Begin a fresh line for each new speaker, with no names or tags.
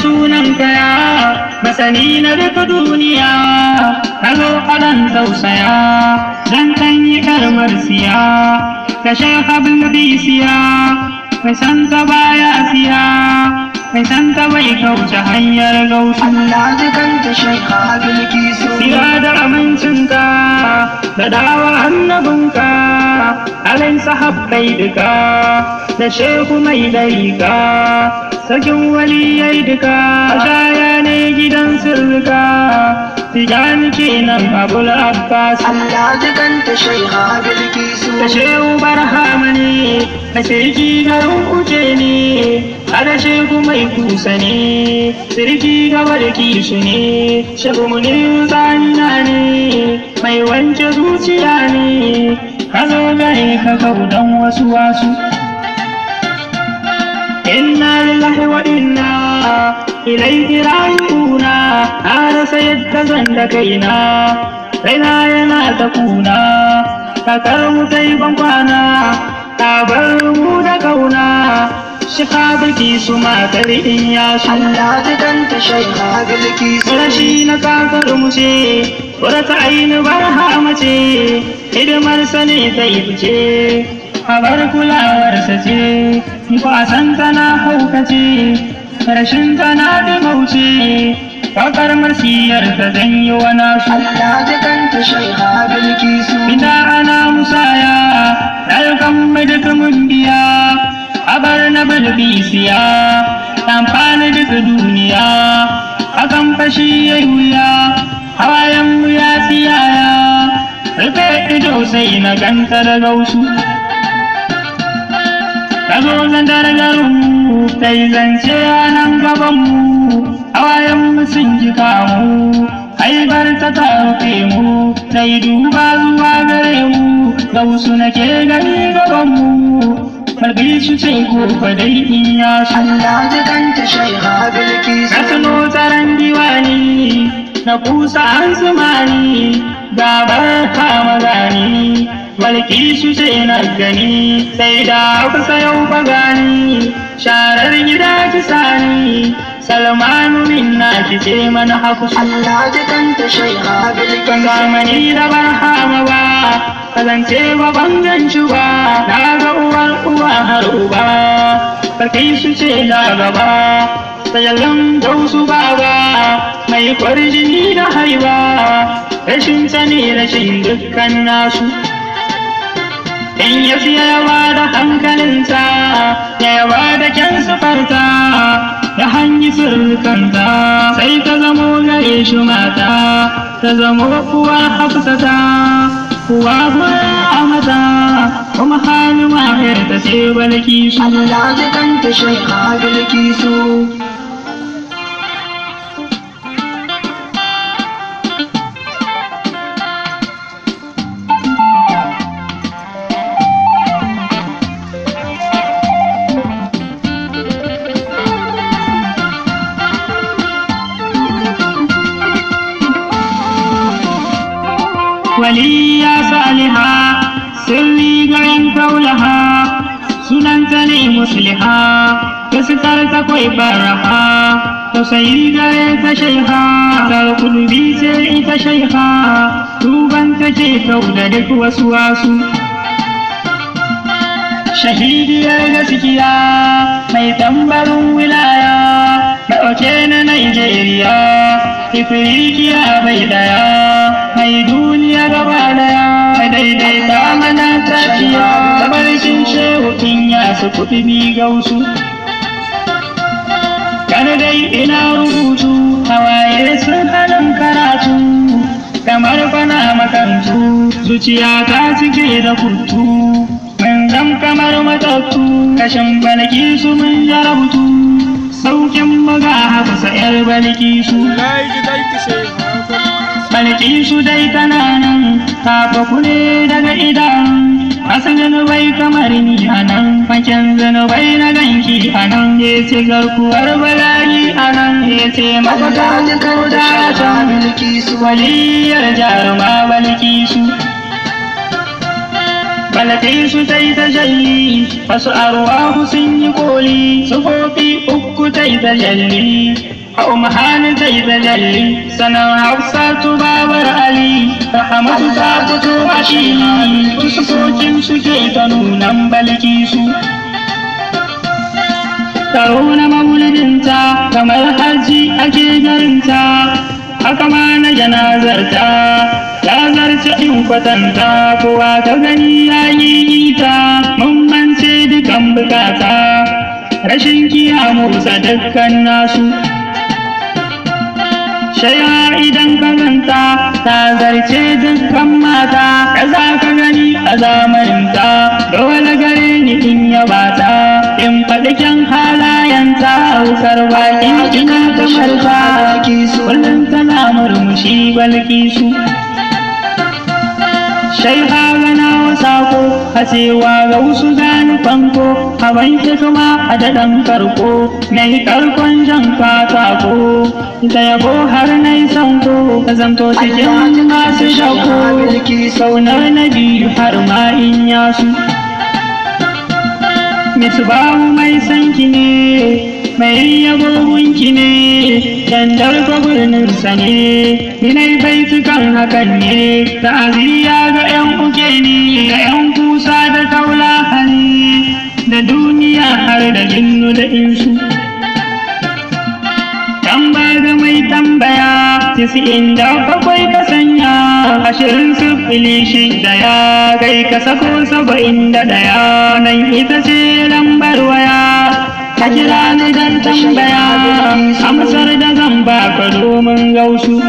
sunanka ya masani na duka duniya, ka zo kaɗan tausaya don kan yi karmar siya, ka sha bilbisiya mai santa baya siya, mai santa bai kauce hanyar gausu.
Allah ji kanta shaika bilkisu,
siya da amincinka da dawa annabinka, alin sahabbai duka da shehu mai dariƙa, sakin waliyai duka shaya ne gidan sirrika, tijani kenan abul abbas.
Allah ji kanta shaika bilkisu,
da shehu barhama ne da sirki garin uce ne, ada shehu mai kusa ne sirki gabar kisu ne, shehu munir zanna ne mai wanke zuciya ne, ka zo gare ka kaudan wasu wasu. Inna lillahi wa inna ilaihi raji'una, na rasa yadda zan da kaina, raina yana ta kuna, kakar mu sai ban kwana, ta bar mu da kauna, shi ka biki su matar in ya su.
Allah ji kanta shaika bilkisu,
rashi na kakar mu ce wata aini barhama ce, hidimarsa ne ta yi fice, abar kulawarsa ce, wasan tana haukace, rashin tana dimauce, fakar marsiyar ta zanyi wana su.
Allah ji kanta shaika bilkisu,
ina ana musaya dalkan mai duka mun biya, abar na bilbisiya amfani duka duniya, akan fashi ya wuya hawayen mu ya tsiyaya, rufe ido sai na ganta da gausu. ka zo zan dargaru kai zance a nan gabanmu, hawayenmu sun jika mu, haibar ta rufe mu, sai duba zuwa gare mu, gausu nake gani gabanmu, Bilkisu ce gobe dai in ya su.
Allah ji kanta shaika bilkisu,
na tuno tsaron diwani na kusa an zumani, gabar kama gani Bilkisu ce na gani, sai da kusa yau bagani, sharar gida ki sani, Salmanu minna ki ce mana haku.
Allah ji kanta shaika bilkisu,
zamani da barhama ba kazance ba bangan ba, na ga uwar uwa har uba, Bilkisu ce na gaba, sayallan gausu baba mai kwarjini da haiba, rashin sani rashin dukkan nasu. in ya fiye yawa da hankalinta, ya yawa da kyan sufarta, da hanyi sirrikanta, sai ta zamo gare shi mata, ta zamo kuwa hafsata, kuwa a mata, kuma hannu mahir ta ce Bilkisu.
Allah ji kanta shaika bilkisu,
waliya saliha sirri garin kaulaha, sunanta ne musliha, gaskar ta kwai baraha, tausayi gare ta shaiha, tarkulbi ce ita shaiha, tuban ta ce kau da duk wasu wasu. shahidiyar gaskiya mai tambarin wilaya, ɗauke na Nigeria, Ifirikiya bai daya, mai duniya gaba daya, mai daidaita mana tafiya, tabarkin shehu ya su kuɗi bi gausu. Kana dai ina rubutu, hawaye sun halin karatu, kamar bana makantu, zuciya ta cike da kurtu, mun zam kamar matattu, kashin Bilkisu mun jarabtu, saukin maga hafsa yar Bilkisu. Bilkisu dai tana nan, ta faku ne daga idan, asan zanubai kamar ni anan, fakin zanubai na ganki anan, ya ce garkuwar bala'i anan, ya ce mafaka da ta
bilkisu,
waliyar jaruma Bilkisu. Bilkisu ta yi tajalli, wasu arwahu sun yi koli, sufofi uku ta zai tajalli a umahani zai tajalli sanan hafsatu babar ali rahamatu ta fito a fili fuskokin suke ta nunan balkisu taro na maulidinta kamar haji ake garinta haka ma na janazarta ya zarce in kwatanta kowa ka gani ya yi ta mun mance dukan bukata rashin kiyamu sa dukkan nasu shaya idan ka ganta ta zarce dukkan mata ka za ka gani a zamaninta dole gare ni in yabata in faɗi kyan halayenta hausar baƙin ina kamar ta kullum tana murmushi balkisu shaiha gana sako a cewa ga wasu gani fanko a banki kuma a daɗan karko na yi karkon jan katako da yabo har na yi sanko ka zanto cikin masu shako saunar na biyu har ma in yasu misbahu mai sanki ne mai yabo gunki ne dandar birninsa ne inai baitukan hakan ne ta'aziyya ga 'yan uke ne ga 'yan kusa da kaula hali da duniya har da jinnu da insu tambaya mai tambaya 97 ka sanya 20 ya kai ka sako 71 nan ita ce lambar waya ka kira ni dan tambaya amsar da zan baka domin gausu